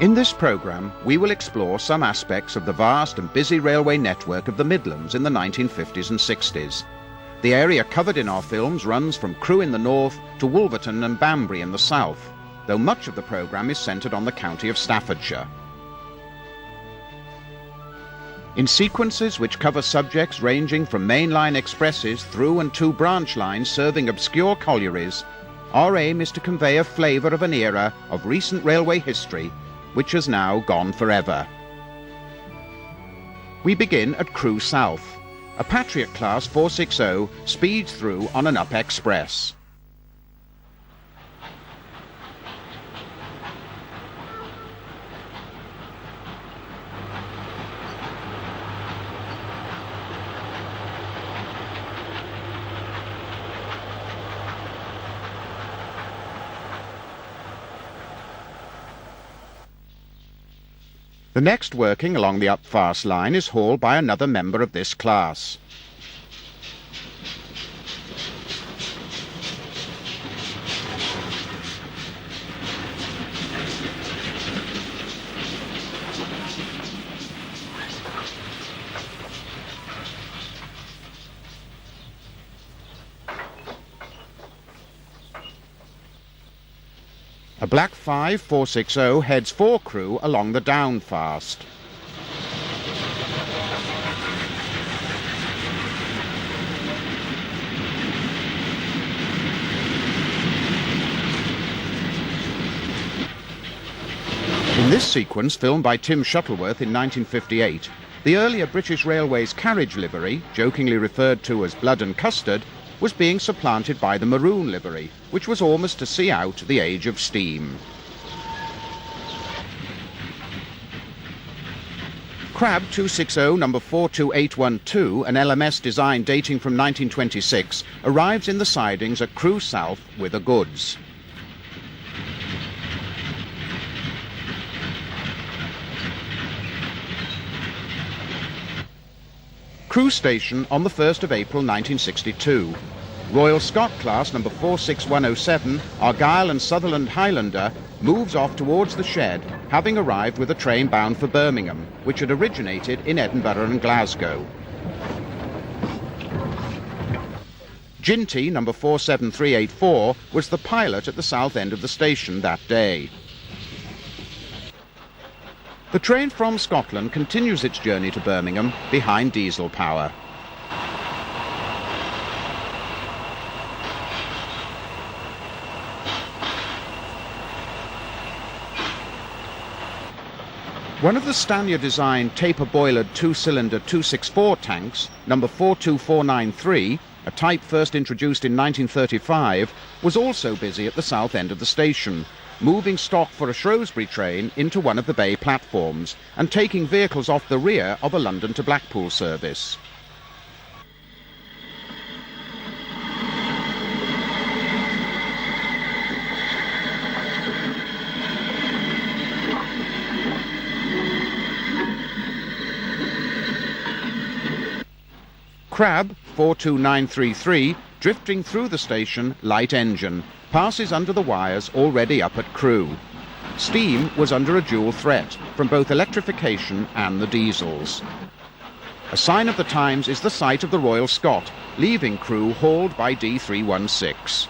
In this programme, we will explore some aspects of the vast and busy railway network of the Midlands in the 1950s and 60s. The area covered in our films runs from Crewe in the north to Wolverton and Banbury in the south, though much of the programme is centred on the county of Staffordshire. In sequences which cover subjects ranging from mainline expresses through and to branch lines serving obscure collieries, our aim is to convey a flavour of an era of recent railway history which has now gone forever. We begin at Crewe South. A Patriot Class 460 speeds through on an up express. The next working along the up-fast line is hauled by another member of this class. A Black 5 460 heads for Crewe along the down fast. In this sequence, filmed by Tim Shuttleworth in 1958, the earlier British Railways carriage livery, jokingly referred to as blood and custard, was being supplanted by the maroon livery, which was almost to see out the age of steam. Crab 260 number 42812, an LMS design dating from 1926, arrives in the sidings at Crewe South with the goods. Crewe Station on the 1st of April 1962. Royal Scot Class number 46107, Argyll and Sutherland Highlander, moves off towards the shed, having arrived with a train bound for Birmingham, which had originated in Edinburgh and Glasgow. Ginty number 47384 was the pilot at the south end of the station that day. The train from Scotland continues its journey to Birmingham behind diesel power. One of the Stannyer-designed taper-boilered two-cylinder 264 tanks, number 42493, a type first introduced in 1935, was also busy at the south end of the station, moving stock for a Shrewsbury train into one of the bay platforms and taking vehicles off the rear of a London to Blackpool service. Crab 42933, drifting through the station, light engine, passes under the wires already up at Crewe. Steam was under a dual threat from both electrification and the diesels. A sign of the times is the sight of the Royal Scot, leaving Crewe hauled by D316.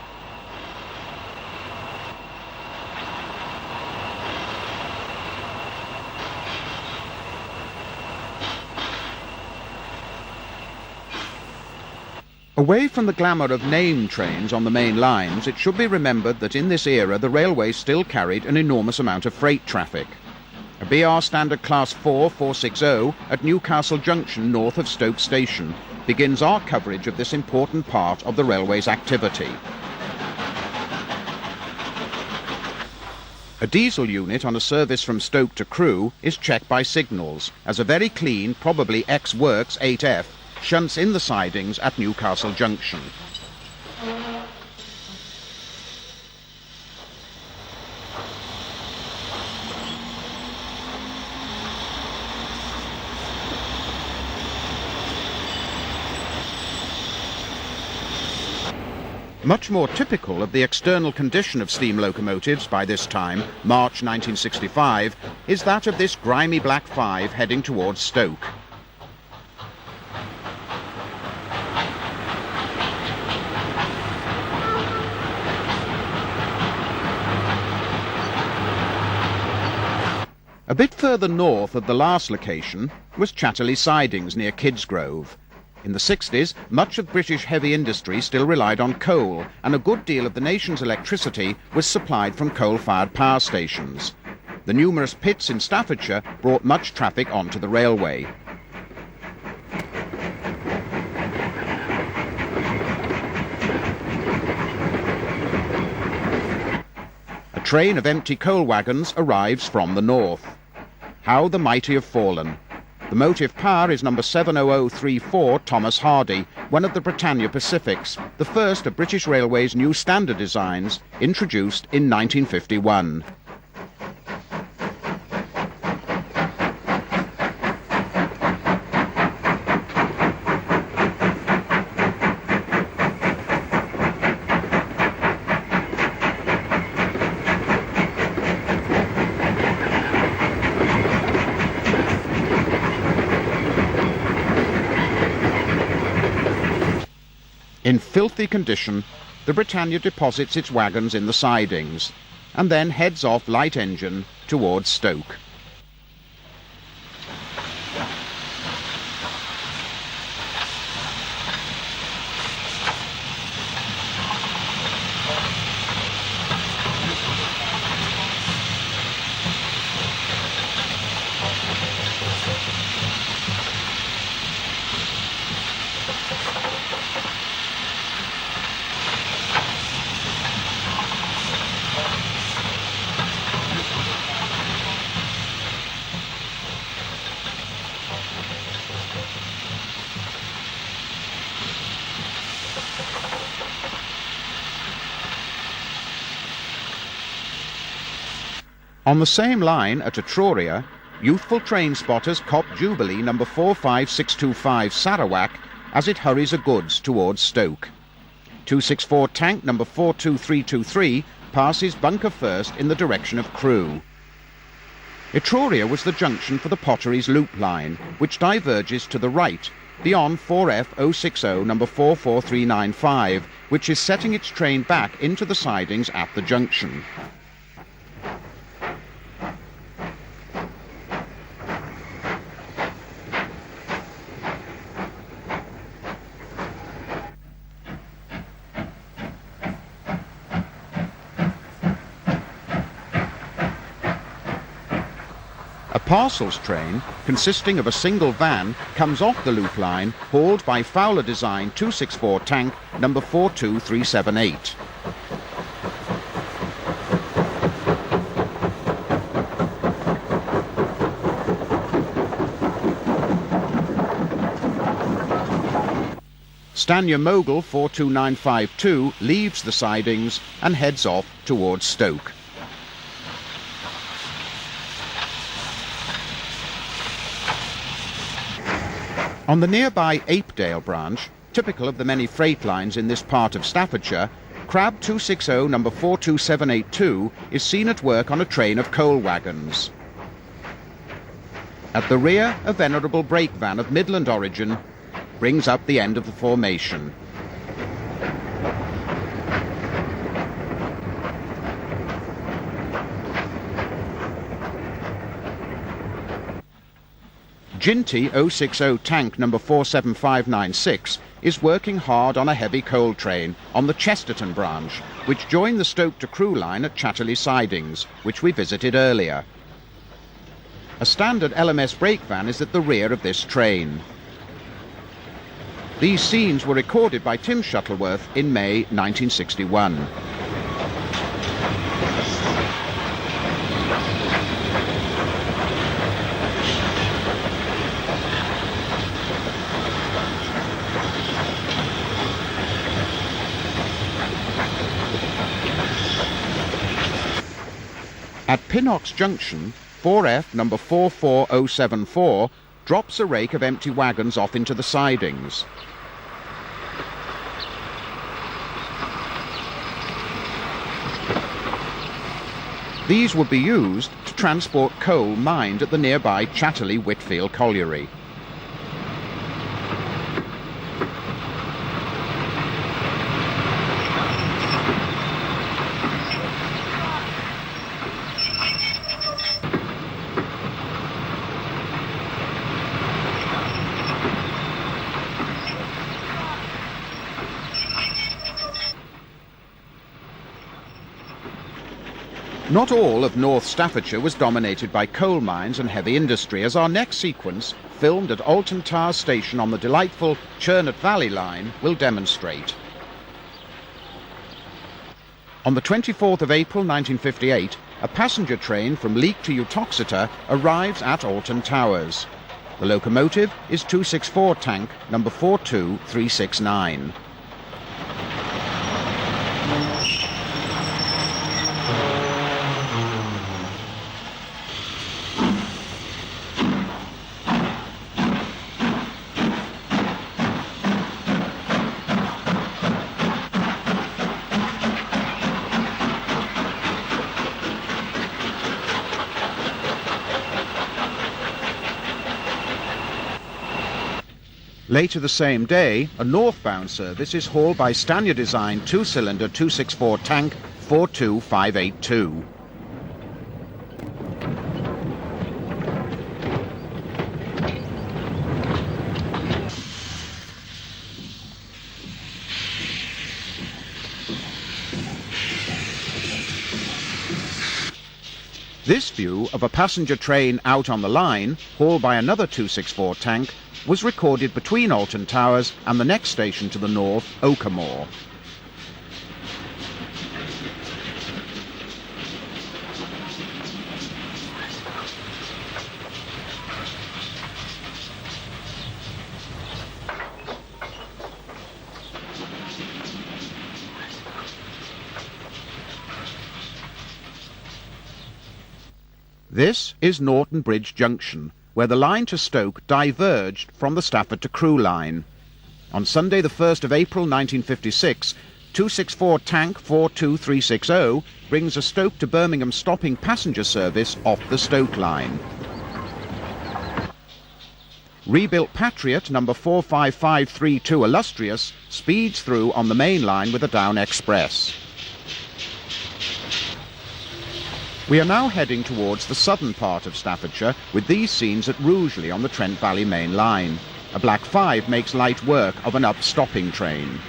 Away from the glamour of name trains on the main lines, it should be remembered that in this era the railway still carried an enormous amount of freight traffic. A BR Standard Class 4 460 at Newcastle Junction north of Stoke Station begins our coverage of this important part of the railway's activity. A diesel unit on a service from Stoke to Crewe is checked by signals, as a very clean, probably ex-works 8F, shunts in the sidings at Newcastle Junction. Much more typical of the external condition of steam locomotives by this time, March 1965, is that of this grimy Black 5 heading towards Stoke. A bit further north of the last location was Chatterley Sidings near Kidsgrove. In the 60s, much of British heavy industry still relied on coal, and a good deal of the nation's electricity was supplied from coal-fired power stations. The numerous pits in Staffordshire brought much traffic onto the railway. A train of empty coal wagons arrives from the north. How the mighty have fallen. The motive power is number 70034 Thomas Hardy, one of the Britannia Pacifics, the first of British Railway's new standard designs, introduced in 1951. In filthy condition, the Britannia deposits its wagons in the sidings and then heads off light engine towards Stoke. On the same line at Etruria, youthful train spotters cop Jubilee number 45625 Sarawak as it hurries a goods towards Stoke. 264 tank number 42323 passes Bunker First in the direction of Crewe. Etruria was the junction for the Potteries Loop line, which diverges to the right, beyond 4F060 number 44395, which is setting its train back into the sidings at the junction. A parcels train, consisting of a single van, comes off the loop line, hauled by Fowler Design 264 tank number 42378. Stanier Mogul 42952 leaves the sidings and heads off towards Stoke. On the nearby Apedale branch, typical of the many freight lines in this part of Staffordshire, Crab 260 number 42782 is seen at work on a train of coal wagons. At the rear, a venerable brake van of Midland origin brings up the end of the formation. Ginty 060 tank number 47596 is working hard on a heavy coal train on the Chesterton branch, which joined the Stoke to Crewe line at Chatterley Sidings, which we visited earlier. A standard LMS brake van is at the rear of this train. These scenes were recorded by Tim Shuttleworth in May 1961. At Pinnock's Junction, 4F number 44074 drops a rake of empty wagons off into the sidings. These would be used to transport coal mined at the nearby Chatterley-Whitfield colliery. Not all of North Staffordshire was dominated by coal mines and heavy industry, as our next sequence, filmed at Alton Towers Station on the delightful Churnet Valley line, will demonstrate. On the 24th of April 1958, a passenger train from Leek to Uttoxeter arrives at Alton Towers. The locomotive is 264 tank number 42369. Later the same day, a northbound service is hauled by Stannyer-designed two-cylinder 264 tank 42582. This view of a passenger train out on the line, hauled by another 264 tank, was recorded between Alton Towers and the next station to the north, Oakermore. This is Norton Bridge Junction, where the line to Stoke diverged from the Stafford to Crewe line. On Sunday the 1st of April 1956, 264 tank 42360 brings a Stoke to Birmingham stopping passenger service off the Stoke line. Rebuilt Patriot number 45532 Illustrious speeds through on the main line with a down express. We are now heading towards the southern part of Staffordshire with these scenes at Rugeley on the Trent Valley main line. A Black 5 makes light work of an up-stopping train.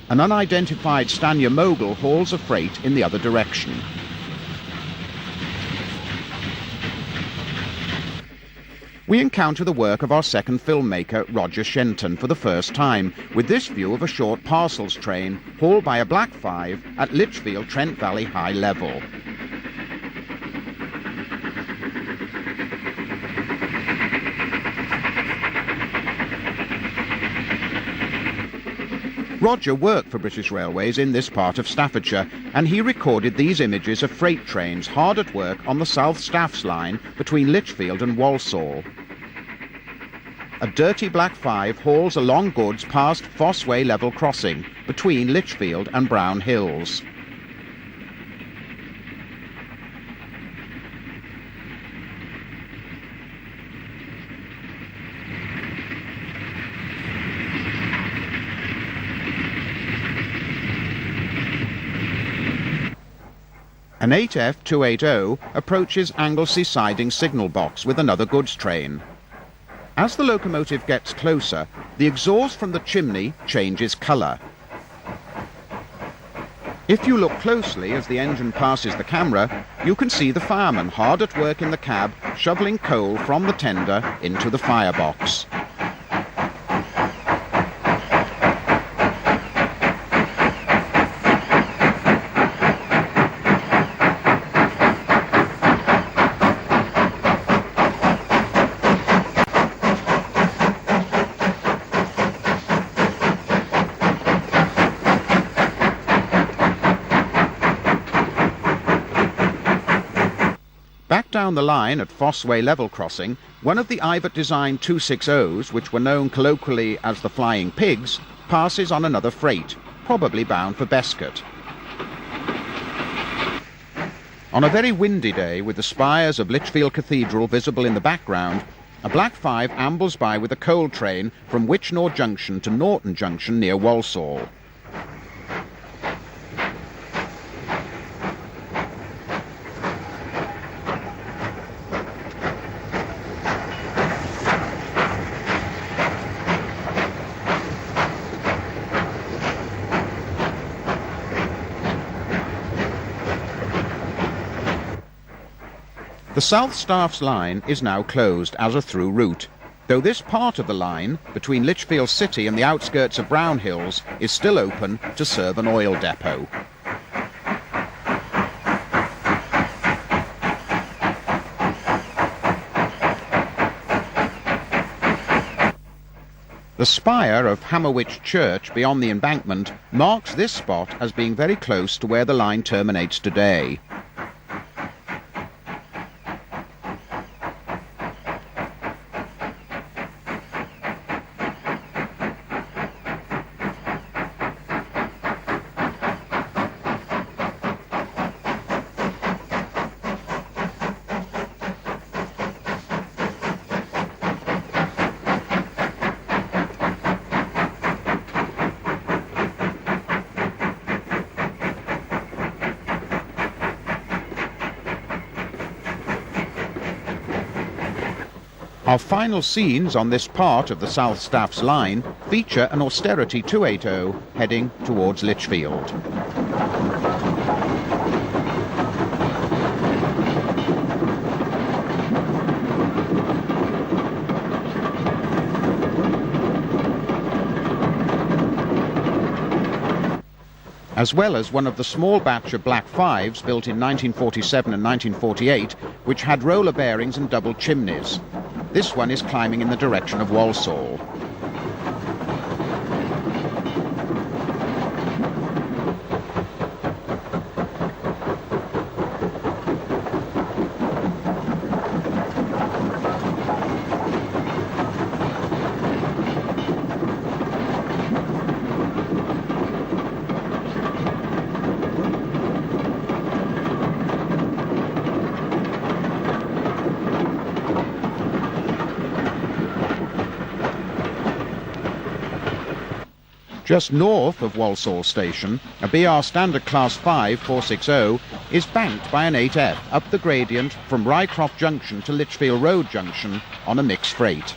An unidentified Stannyer mogul hauls a freight in the other direction. We encounter the work of our second filmmaker, Roger Shenton, for the first time, with this view of a short parcels train hauled by a Black 5 at Lichfield Trent Valley High Level. Roger worked for British Railways in this part of Staffordshire, and he recorded these images of freight trains hard at work on the South Staffs line between Lichfield and Walsall. A dirty Black 5 hauls along goods past Fossway Level Crossing between Lichfield and Brown Hills. An 8F280 approaches Anglesey siding signal box with another goods train. As the locomotive gets closer, the exhaust from the chimney changes colour. If you look closely as the engine passes the camera, you can see the fireman hard at work in the cab, shoveling coal from the tender into the firebox. Back down the line at Fossway Level Crossing, one of the Ivett-designed 260s, which were known colloquially as the Flying Pigs, passes on another freight, probably bound for Bescot. On a very windy day, with the spires of Lichfield Cathedral visible in the background, a Black 5 ambles by with a coal train from Witchnor Junction to Norton Junction near Walsall. The South Staffs line is now closed as a through route, though this part of the line, between Lichfield City and the outskirts of Brownhills, is still open to serve an oil depot. The spire of Hammerwich Church beyond the embankment marks this spot as being very close to where the line terminates today. Our final scenes on this part of the South Staffs line feature an Austerity 280 heading towards Lichfield. As well as one of the small batch of Black 5s built in 1947 and 1948, which had roller bearings and double chimneys. This one is climbing in the direction of Walsall. Just north of Walsall Station, a BR Standard Class 5 460 is banked by an 8F up the gradient from Rycroft Junction to Lichfield Road Junction on a mixed freight.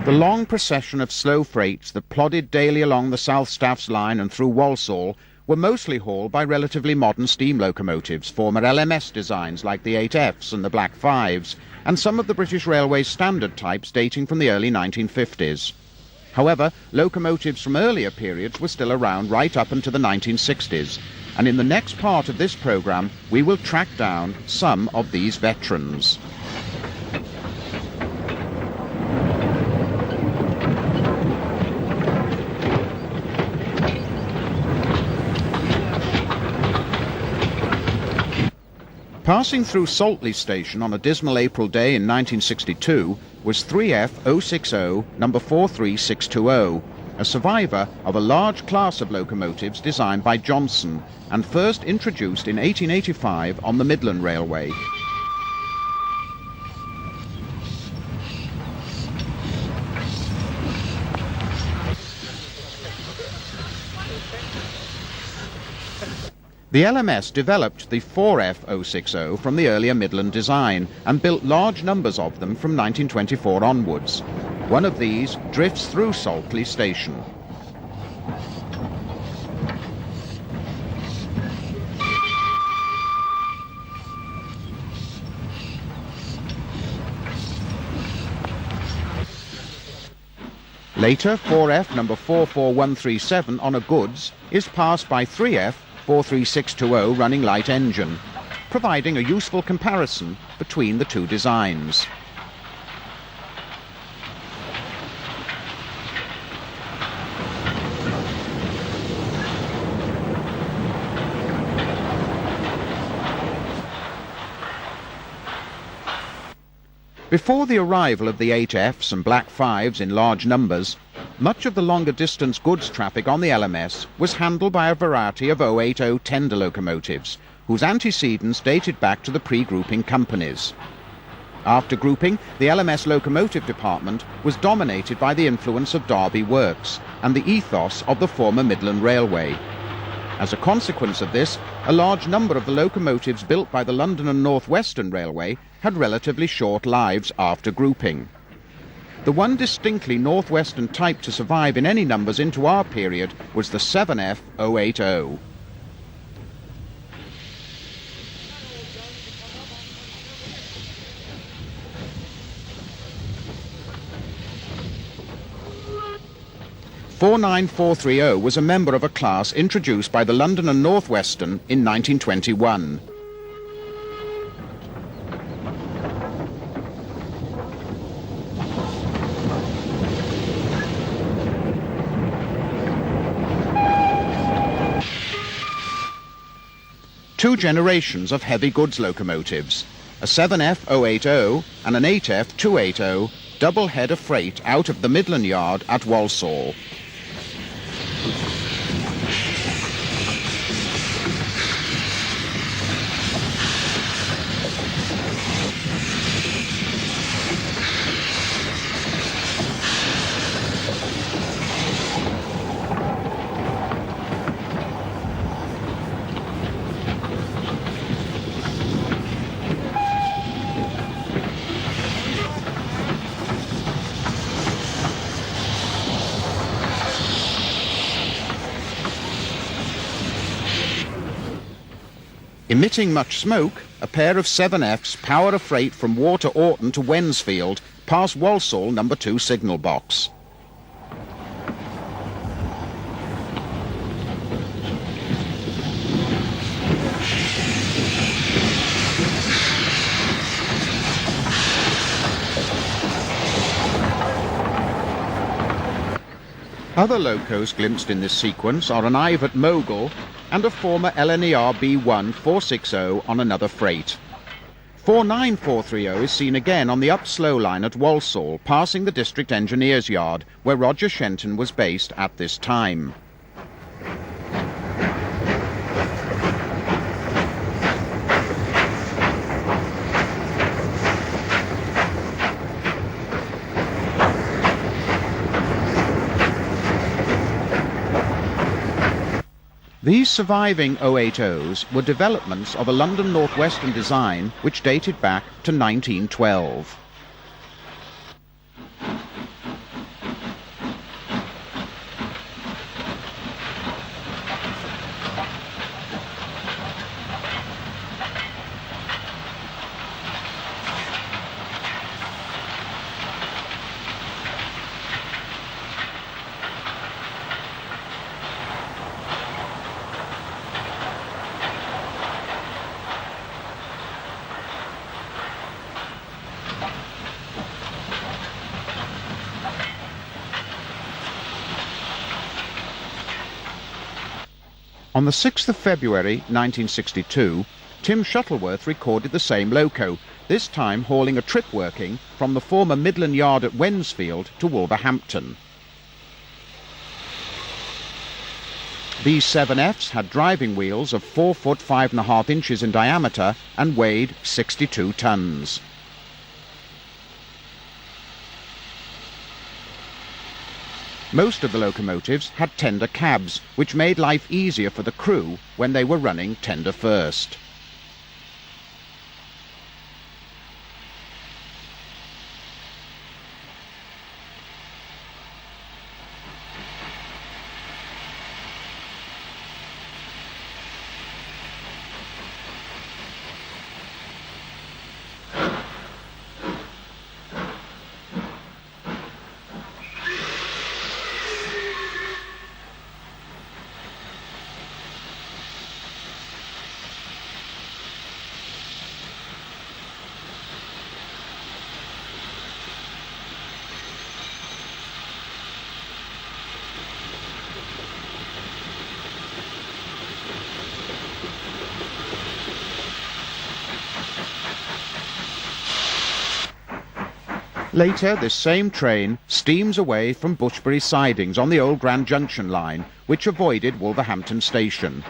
The long procession of slow freights that plodded daily along the South Staffs line and through Walsall were mostly hauled by relatively modern steam locomotives, former LMS designs like the 8Fs and the Black 5s, and some of the British Railways standard types dating from the early 1950s. However, locomotives from earlier periods were still around right up into the 1960s, and in the next part of this programme we will track down some of these veterans. Passing through Saltley Station on a dismal April day in 1962 was 3F 060 number 43620, a survivor of a large class of locomotives designed by Johnson and first introduced in 1885 on the Midland Railway. The LMS developed the 4F 060 from the earlier Midland design and built large numbers of them from 1924 onwards. One of these drifts through Saltley Station. Later, 4F number 44137 on a goods is passed by 3F 43620 running light engine, providing a useful comparison between the two designs. Before the arrival of the 8Fs and Black 5s in large numbers, much of the longer distance goods traffic on the LMS was handled by a variety of 080 tender locomotives, whose antecedents dated back to the pre-grouping companies. After grouping, the LMS locomotive department was dominated by the influence of Derby Works and the ethos of the former Midland Railway. As a consequence of this, a large number of the locomotives built by the London and North Western Railway had relatively short lives after grouping. The one distinctly northwestern type to survive in any numbers into our period was the 7F 080. "49430 was a member of a class introduced by the London and North Western in 1921. Two generations of heavy goods locomotives, a 7F 080 and an 8F 280, double head of freight out of the Midland Yard at Walsall. Emitting much smoke, a pair of 7Fs power a freight from Water Orton to Wensfield past Walsall number 2 signal box. Other locos glimpsed in this sequence are an Ivat Mogul and a former LNER B1 460 on another freight. 49430 is seen again on the up slow line at Walsall, passing the District Engineers Yard, where Roger Shenton was based at this time. These surviving 080s were developments of a London North Western design which dated back to 1912. On the 6th of February 1962, Tim Shuttleworth recorded the same loco, this time hauling a trip working from the former Midland Yard at Wensfield to Wolverhampton. These 7Fs had driving wheels of 4 foot 5.5 inches in diameter and weighed 62 tons. Most of the locomotives had tender cabs, which made life easier for the crew when they were running tender first. Later, this same train steams away from Bushbury sidings on the old Grand Junction line, which avoided Wolverhampton Station.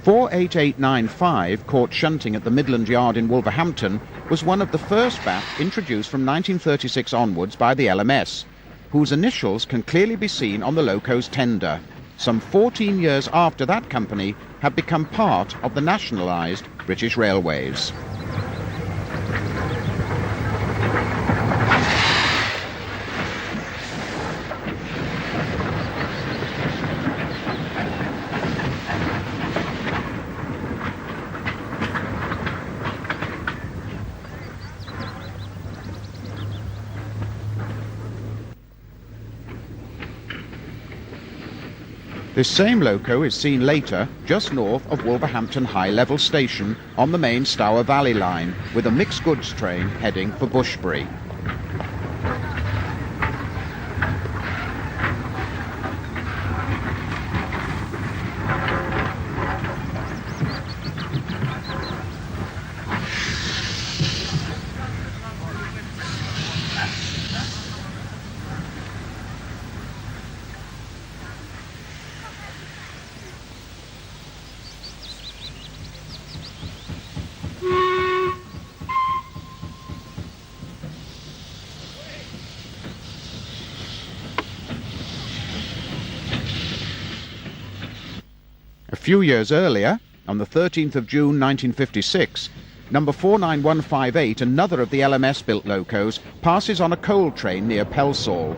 .48895, caught shunting at the Midland Yard in Wolverhampton, was one of the first batch introduced from 1936 onwards by the LMS, whose initials can clearly be seen on the loco's tender. Some 14 years after that company had become part of the nationalised British Railways. This same loco is seen later just north of Wolverhampton High Level Station on the main Stour Valley line, with a mixed goods train heading for Bushbury. A few years earlier, on the 13th of June 1956, number 49158, another of the LMS-built locos, passes on a coal train near Pelsall.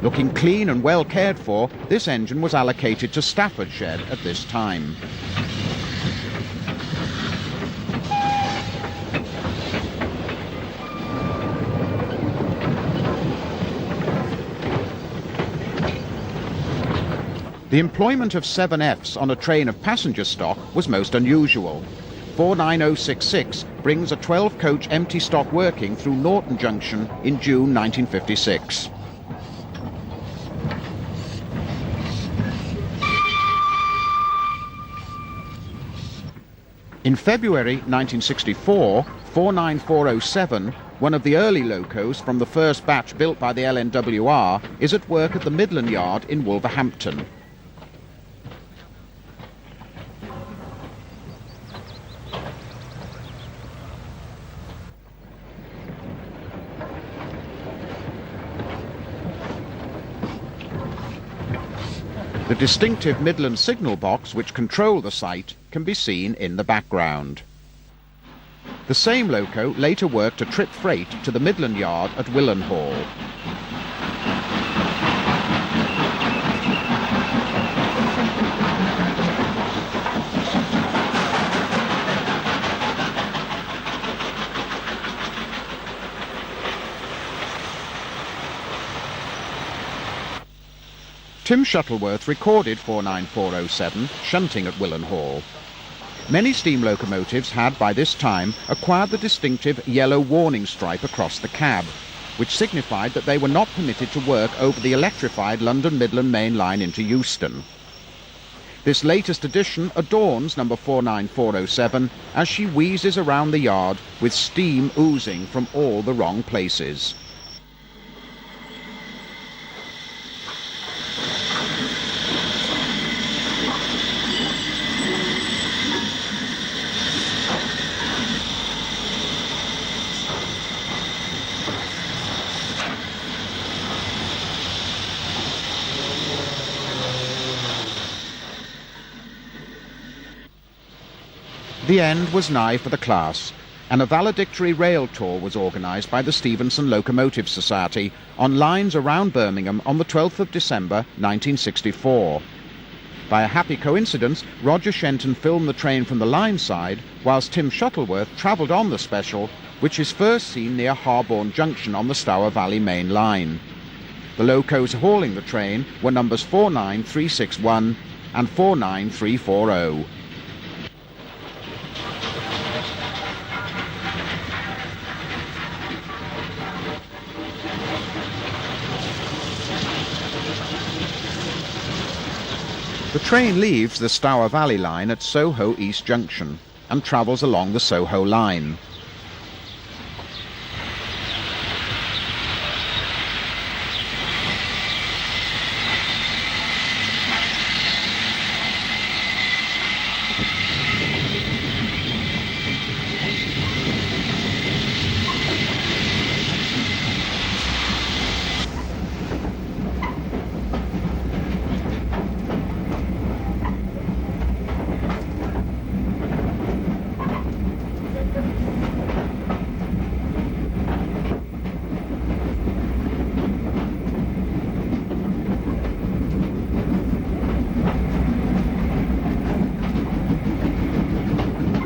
Looking clean and well cared for, this engine was allocated to Staffordshire at this time. The employment of 7Fs on a train of passenger stock was most unusual. 49066 brings a 12-coach empty stock working through Norton Junction in June 1956. In February 1964, 49407, one of the early locos from the first batch built by the LNWR, is at work at the Midland Yard in Wolverhampton. The distinctive Midland signal box which controlled the site can be seen in the background. The same loco later worked a trip freight to the Midland Yard at Willenhall. Tim Shuttleworth recorded 49407 shunting at Willenhall. Many steam locomotives had by this time acquired the distinctive yellow warning stripe across the cab, which signified that they were not permitted to work over the electrified London Midland Main Line into Euston. This latest edition adorns number 49407 as she wheezes around the yard with steam oozing from all the wrong places. The end was nigh for the class, and a valedictory rail tour was organised by the Stevenson Locomotive Society on lines around Birmingham on the 12th of December 1964. By a happy coincidence, Roger Shenton filmed the train from the line side, whilst Tim Shuttleworth travelled on the special, which is first seen near Harborne Junction on the Stour Valley Main Line. The locos hauling the train were numbers 49361 and 49340. The train leaves the Stour Valley line at Soho East Junction and travels along the Soho line.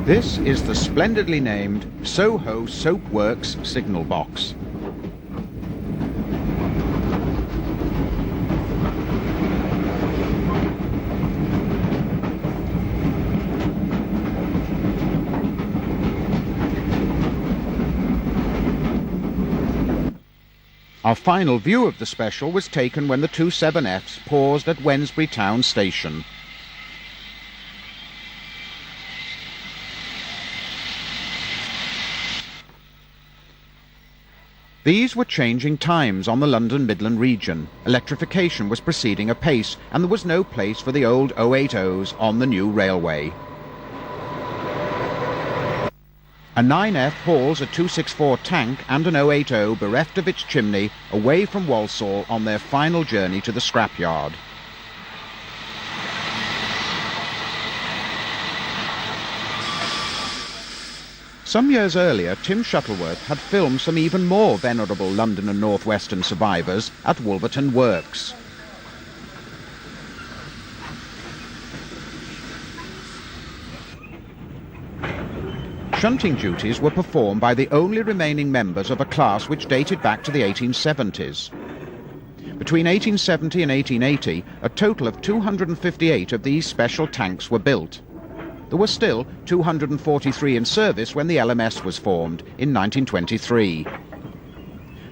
This is the splendidly named Soho Soapworks signal box. Our final view of the special was taken when the 27Fs paused at Wednesbury Town Station. These were changing times on the London Midland region. Electrification was proceeding apace, and there was no place for the old 080s on the new railway. A 9F hauls a 264 tank and an 080 bereft of its chimney away from Walsall on their final journey to the scrapyard. Some years earlier, Tim Shuttleworth had filmed some even more venerable London and North Western survivors at Wolverton Works. Shunting duties were performed by the only remaining members of a class which dated back to the 1870s. Between 1870 and 1880, a total of 258 of these special tanks were built. There were still 243 in service when the LMS was formed in 1923.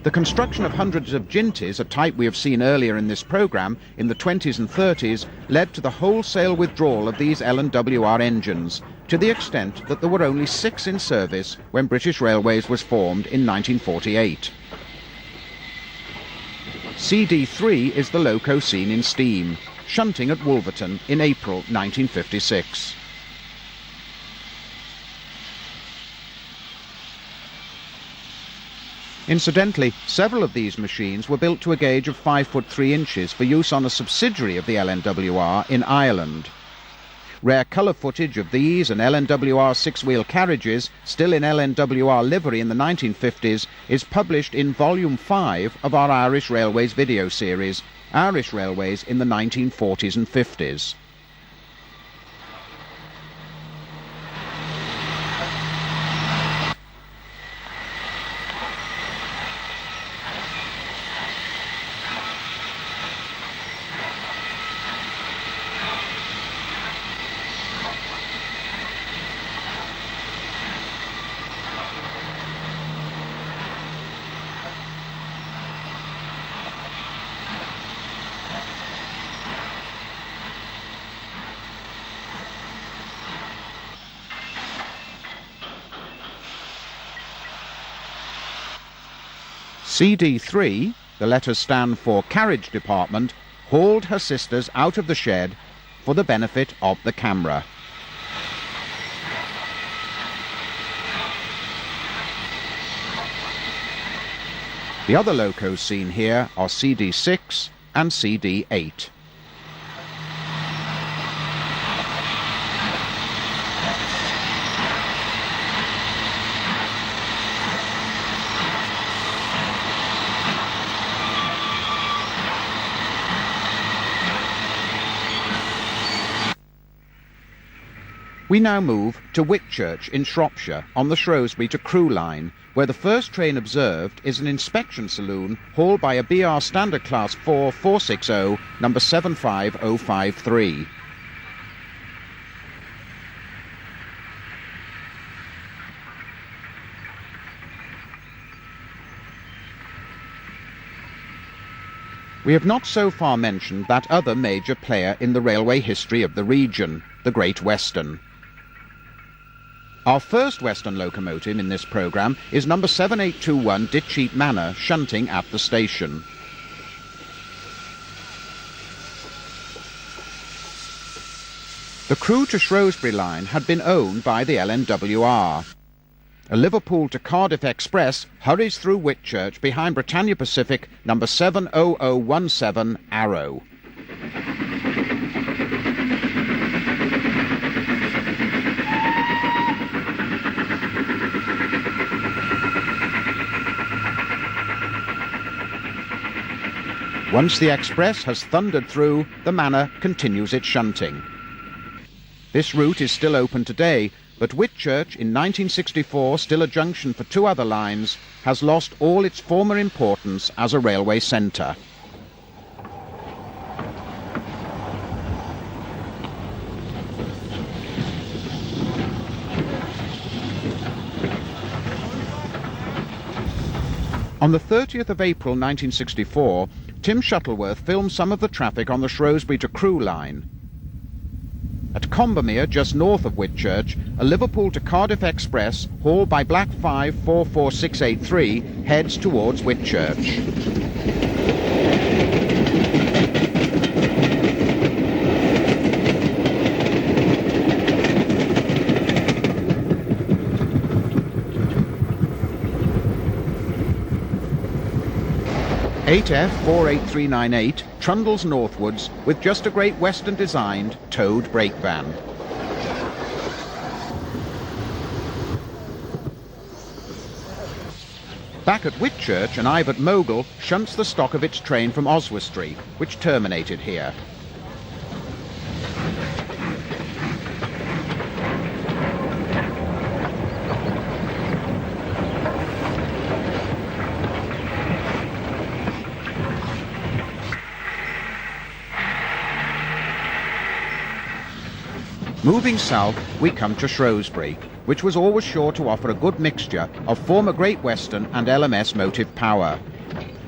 The construction of hundreds of ginties, a type we have seen earlier in this programme, in the 20s and 30s, led to the wholesale withdrawal of these L&WR engines, to the extent that there were only 6 in service when British Railways was formed in 1948. CD3 is the loco seen in steam, shunting at Wolverton in April 1956. Incidentally, several of these machines were built to a gauge of 5 foot 3 inches for use on a subsidiary of the LNWR in Ireland. Rare colour footage of these and LNWR six-wheel carriages, still in LNWR livery in the 1950s, is published in Volume 5 of our Irish Railways video series, Irish Railways in the 1940s and 50s. CD3, the letters stand for Carriage Department, hauled her sisters out of the shed for the benefit of the camera. The other locos seen here are CD6 and CD8. We now move to Whitchurch in Shropshire on the Shrewsbury to Crewe line, where the first train observed is an inspection saloon hauled by a BR Standard Class 4 460 number 75053. We have not so far mentioned that other major player in the railway history of the region, the Great Western. Our first Western locomotive in this programme is number 7821 Ditcheat Manor, shunting at the station. The Crewe to Shrewsbury line had been owned by the LNWR. A Liverpool to Cardiff Express hurries through Whitchurch behind Britannia Pacific number 70017 Arrow. Once the express has thundered through, the manor continues its shunting. This route is still open today, but Whitchurch, in 1964 still a junction for two other lines, has lost all its former importance as a railway centre. On the 30th of April 1964, Tim Shuttleworth filmed some of the traffic on the Shrewsbury to Crewe line. At Combermere, just north of Whitchurch, a Liverpool to Cardiff Express, hauled by Black 5 44683, heads towards Whitchurch. (8F 48398) trundles northwards with just a Great Western designed towed brake van. Back at Whitchurch, an Ivett Mogul shunts the stock of its train from Oswestry, which terminated here. Moving south, we come to Shrewsbury, which was always sure to offer a good mixture of former Great Western and LMS motive power.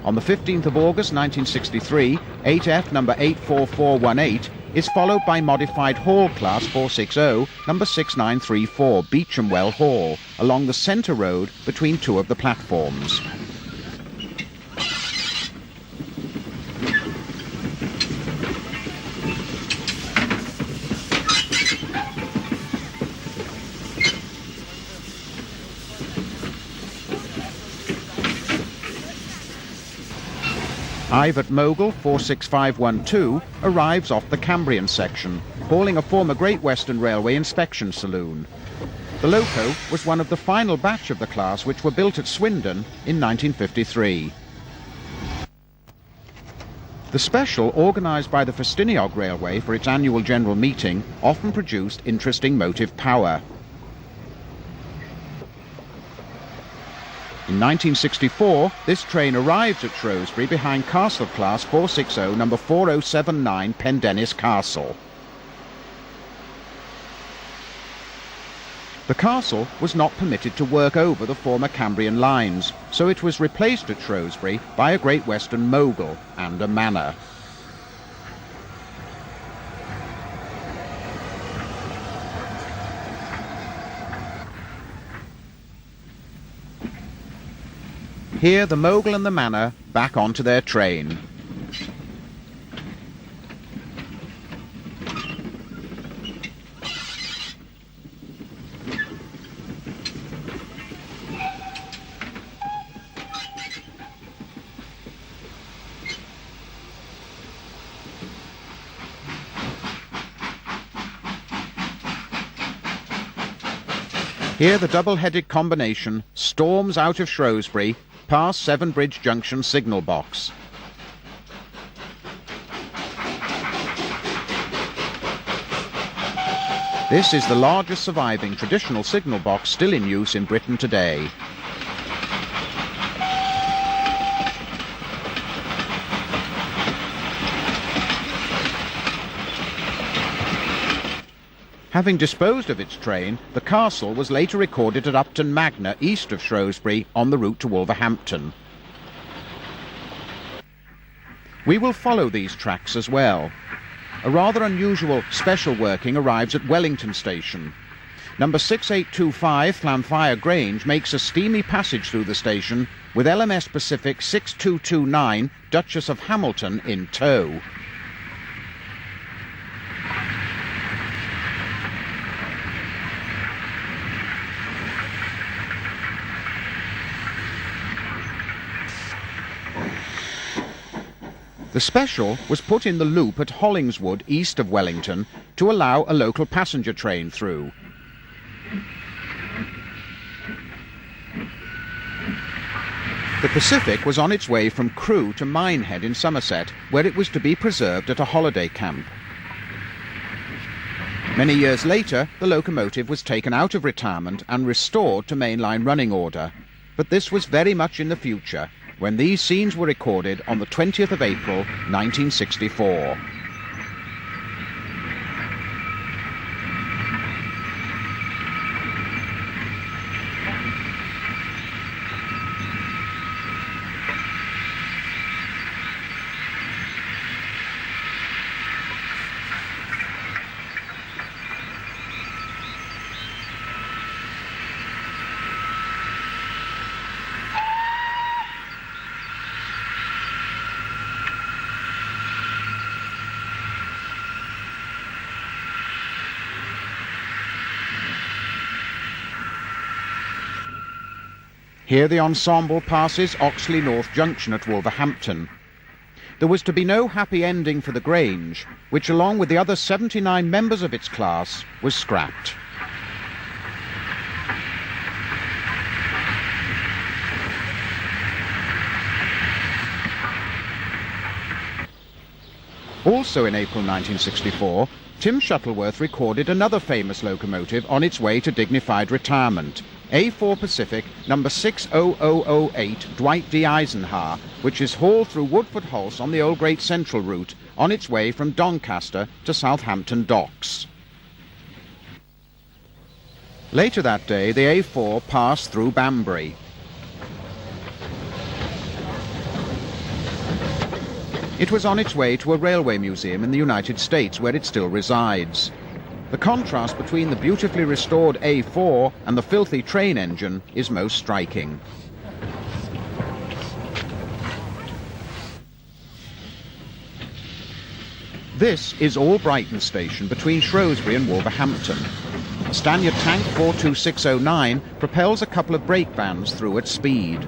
On the 15th of August 1963, 8F number 84418 is followed by modified Hall Class 460 number 6934 Beechamwell Hall along the centre road between two of the platforms. Ivett Mogul 46512 arrives off the Cambrian section, hauling a former Great Western Railway inspection saloon. The loco was one of the final batch of the class which were built at Swindon in 1953. The special organised by the Festiniog Railway for its annual general meeting often produced interesting motive power. In 1964, this train arrived at Shrewsbury behind Castle Class 460 number 4079 Pendennis Castle. The castle was not permitted to work over the former Cambrian lines, so it was replaced at Shrewsbury by a Great Western Mogul and a manor. Here the Mogul and the manor back onto their train. Here the double-headed combination storms out of Shrewsbury past Seven Bridge Junction signal box. This is the largest surviving traditional signal box still in use in Britain today. Having disposed of its train, the castle was later recorded at Upton Magna, east of Shrewsbury, on the route to Wolverhampton. We will follow these tracks as well. A rather unusual special working arrives at Wellington Station. Number 6825 Llanfire Grange makes a steamy passage through the station with LMS Pacific 6229 Duchess of Hamilton in tow. The special was put in the loop at Hollingswood, east of Wellington, to allow a local passenger train through. The Pacific was on its way from Crewe to Minehead in Somerset, where it was to be preserved at a holiday camp. Many years later, the locomotive was taken out of retirement and restored to mainline running order. But this was very much in the future, when these scenes were recorded on the 20th of April, 1964. Here the ensemble passes Oxley North Junction at Wolverhampton. There was to be no happy ending for the Grange, which along with the other 79 members of its class was scrapped. Also in April 1964, Tim Shuttleworth recorded another famous locomotive on its way to dignified retirement, A4 Pacific number 60008 Dwight D. Eisenhower, which is hauled through Woodford Hulse on the old Great Central route on its way from Doncaster to Southampton Docks. Later that day, the A4 passed through Banbury. It was on its way to a railway museum in the United States, where it still resides. The contrast between the beautifully restored A4 and the filthy train engine is most striking. This is Albrighton Station between Shrewsbury and Wolverhampton. A Stannard Tank 42609 propels a couple of brake vans through at speed.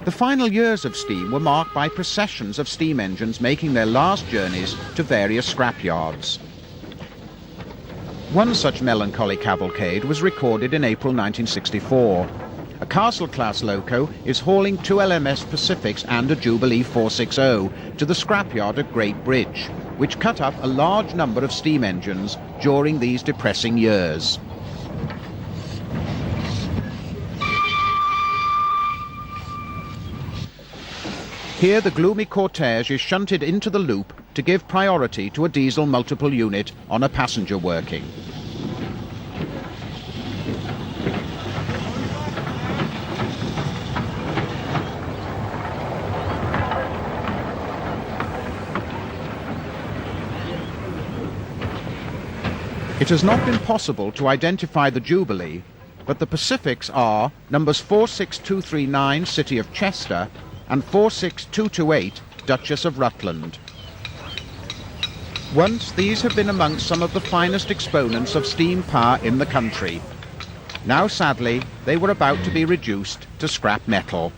The final years of steam were marked by processions of steam engines making their last journeys to various scrapyards. One such melancholy cavalcade was recorded in April 1964. A Castle-class loco is hauling two LMS Pacifics and a Jubilee 460 to the scrapyard at Great Bridge, which cut up a large number of steam engines during these depressing years. Here the gloomy cortege is shunted into the loop to give priority to a diesel multiple unit on a passenger working. It has not been possible to identify the Jubilee, but the Pacifics are numbers 46239 City of Chester and 46228 Duchess of Rutland. Once these have been amongst some of the finest exponents of steam power in the country. Now sadly they were about to be reduced to scrap metal.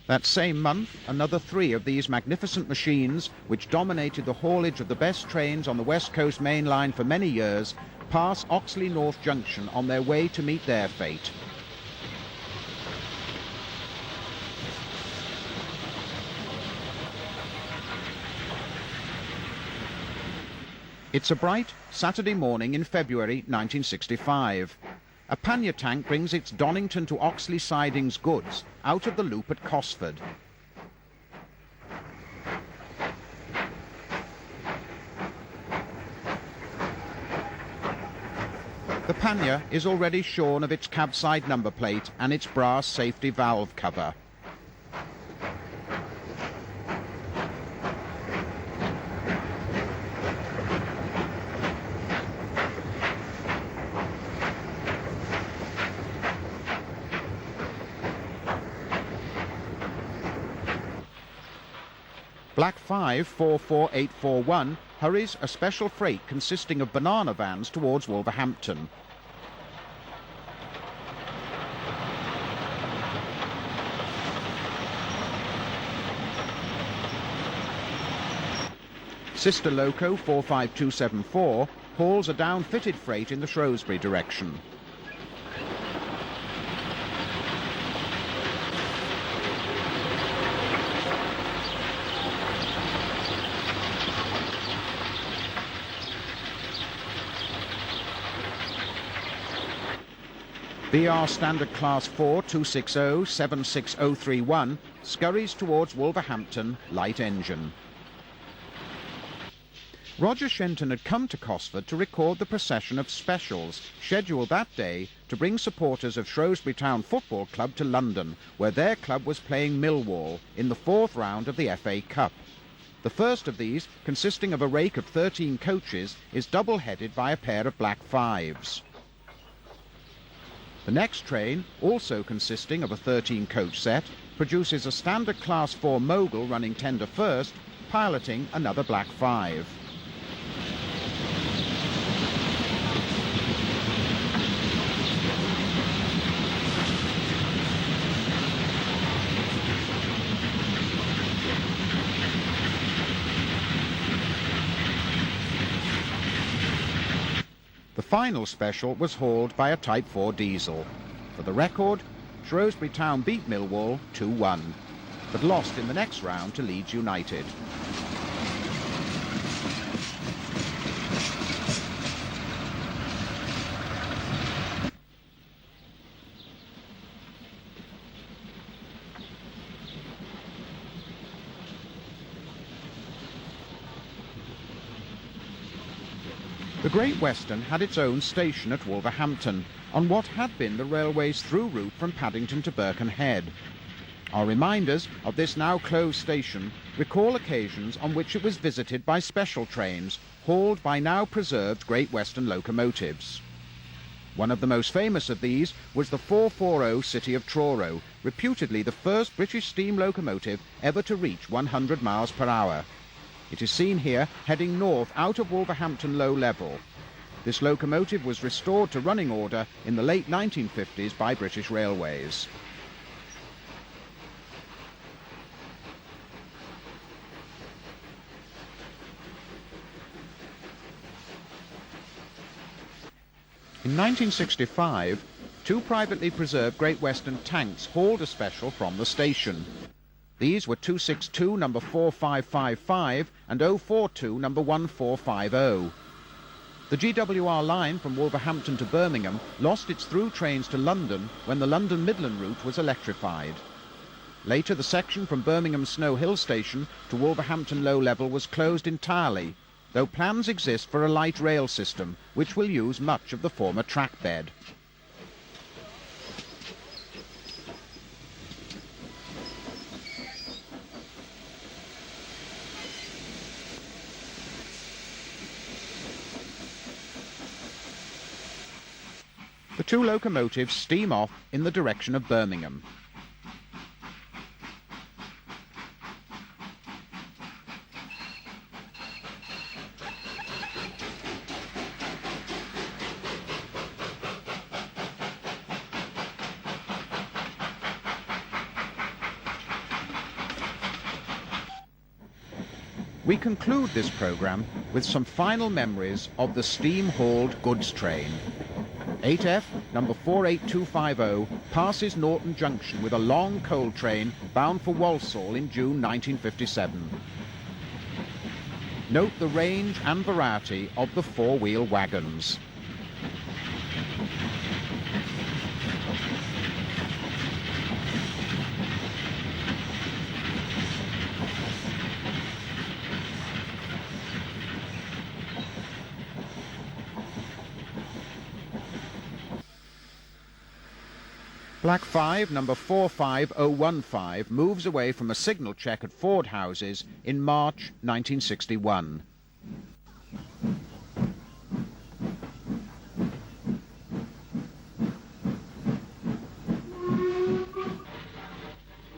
That same month, another 3 of these magnificent machines, which dominated the haulage of the best trains on the West Coast Main Line for many years, pass Oxley North Junction on their way to meet their fate. It's a bright Saturday morning in February 1965. A pannier tank brings its Donington to Oxley sidings goods out of the loop at Cosford. The pannier is already shorn of its cabside number plate and its brass safety valve cover. Black 5 44841 hurries a special freight consisting of banana vans towards Wolverhampton. Sister Loco 45274 hauls a down-fitted freight in the Shrewsbury direction. BR Standard Class 4 260 76031 scurries towards Wolverhampton, light engine. Roger Shenton had come to Cosford to record the procession of specials scheduled that day to bring supporters of Shrewsbury Town Football Club to London, where their club was playing Millwall in the 4th round of the FA Cup. The first of these, consisting of a rake of 13 coaches, is double-headed by a pair of black 5s. The next train, also consisting of a 13-coach set, produces a Standard Class 4 mogul running tender first, piloting another black 5. The final special was hauled by a Type 4 diesel. For the record, Shrewsbury Town beat Millwall 2-1, but lost in the next round to Leeds United. The Great Western had its own station at Wolverhampton, on what had been the railway's through route from Paddington to Birkenhead. Our reminders of this now closed station recall occasions on which it was visited by special trains, hauled by now preserved Great Western locomotives. One of the most famous of these was the 440 City of Truro, reputedly the first British steam locomotive ever to reach 100 miles per hour. It is seen here heading north out of Wolverhampton Low Level. This locomotive was restored to running order in the late 1950s by British Railways. In 1965, 2 privately preserved Great Western tanks hauled a special from the station. These were 262 number 4555 and 042 number 1450. The GWR line from Wolverhampton to Birmingham lost its through trains to London when the London Midland route was electrified. Later, the section from Birmingham Snow Hill Station to Wolverhampton Low Level was closed entirely, though plans exist for a light rail system which will use much of the former track bed. The 2 locomotives steam off in the direction of Birmingham. We conclude this programme with some final memories of the steam-hauled goods train. 8F number 48250 passes Norton Junction with a long coal train bound for Walsall in June 1957. Note the range and variety of the four-wheel wagons. Black 5, number 45015, moves away from a signal check at Ford Houses in March 1961.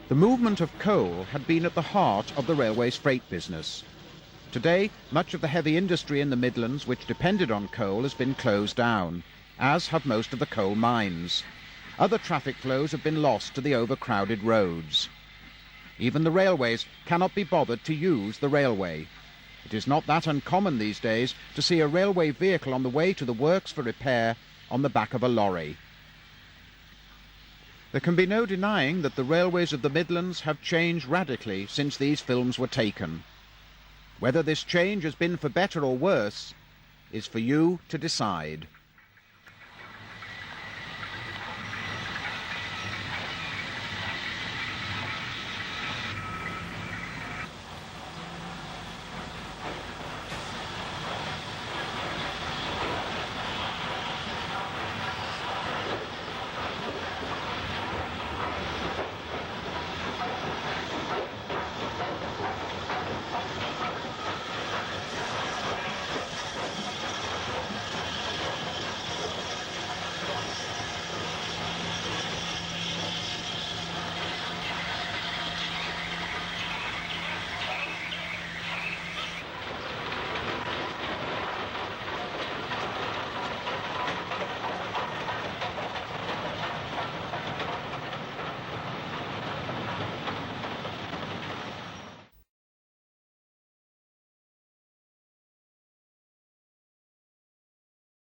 The movement of coal had been at the heart of the railway's freight business. Today, much of the heavy industry in the Midlands which depended on coal has been closed down, as have most of the coal mines. Other traffic flows have been lost to the overcrowded roads. Even the railways cannot be bothered to use the railway. It is not that uncommon these days to see a railway vehicle on the way to the works for repair on the back of a lorry. There can be no denying that the railways of the Midlands have changed radically since these films were taken. Whether this change has been for better or worse is for you to decide.